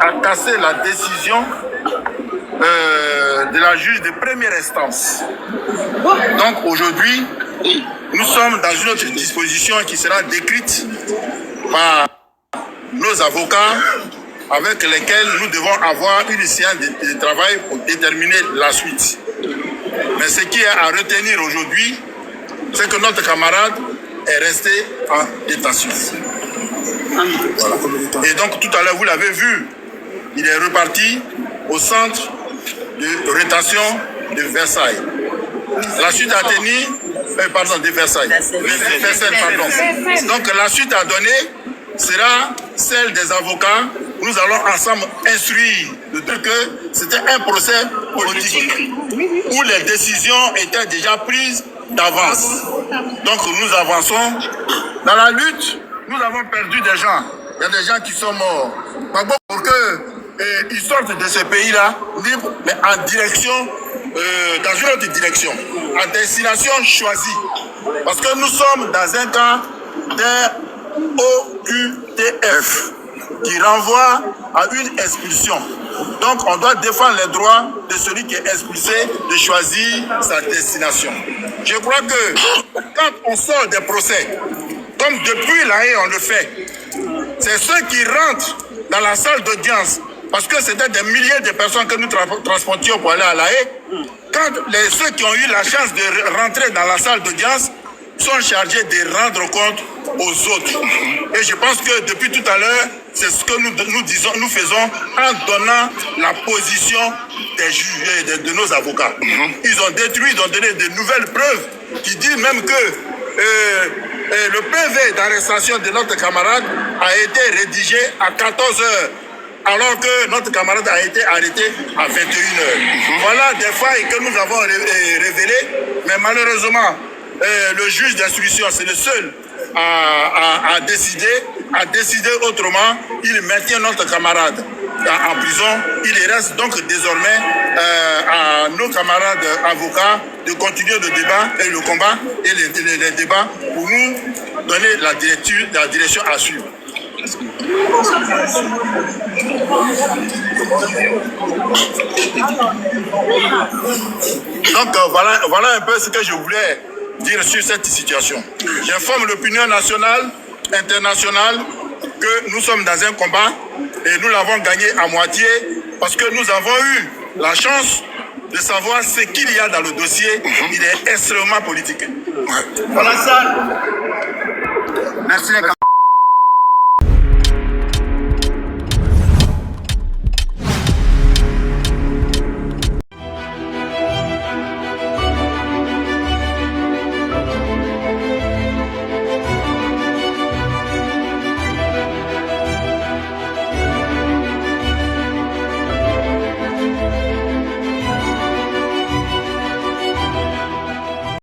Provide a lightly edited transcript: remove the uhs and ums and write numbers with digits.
a cassé la décision de la juge de première instance. Donc aujourd'hui, nous sommes dans une autre disposition qui sera décrite par nos avocats avec lesquels nous devons avoir une séance de travail pour déterminer la suite. Mais ce qui est à retenir aujourd'hui, c'est que notre camarade est resté en détention. Voilà. Et donc tout à l'heure, vous l'avez vu, il est reparti au centre de rétention de Versailles. La suite a tenu, de Versailles. Donc la suite à donner sera celle des avocats. Nous allons ensemble instruire de dire que c'était un procès politique où les décisions étaient déjà prises d'avance. Donc nous avançons. Dans la lutte, nous avons perdu des gens. Il y a des gens qui sont morts. Pour qu'ils sortent de ce pays-là, libre, mais en direction, dans une autre direction, à destination choisie. Parce que nous sommes dans un cas d'un OQTF qui renvoie à une expulsion. Donc on doit défendre les droits de celui qui est expulsé de choisir sa destination. Je crois que quand on sort des procès, comme depuis La Haye on le fait, c'est ceux qui rentrent dans la salle d'audience, parce que c'était des milliers de personnes que nous transportions pour aller à La Haye. Quand ceux qui ont eu la chance de rentrer dans la salle d'audience sont chargés de rendre compte aux autres. Et je pense que depuis tout à l'heure, c'est ce que nous faisons en donnant la position des juges, de nos avocats. Ils ont détruit, ils ont donné de nouvelles preuves qui disent même que le PV d'arrestation de notre camarade a été rédigé à 14 heures. Alors que notre camarade a été arrêté à 21 heures. Voilà des failles que nous avons révélées, mais malheureusement, le juge d'instruction, c'est le seul à décider autrement. Il maintient notre camarade en prison. Il reste donc désormais à nos camarades avocats de continuer le débat et le combat et les débats pour nous donner la direction à suivre. Donc voilà un peu ce que je voulais dire sur cette situation. J'informe l'opinion nationale, internationale, que nous sommes dans un combat et nous l'avons gagné à moitié parce que nous avons eu la chance de savoir ce qu'il y a dans le dossier. Il est extrêmement politique. Voilà ça. Merci les camarades.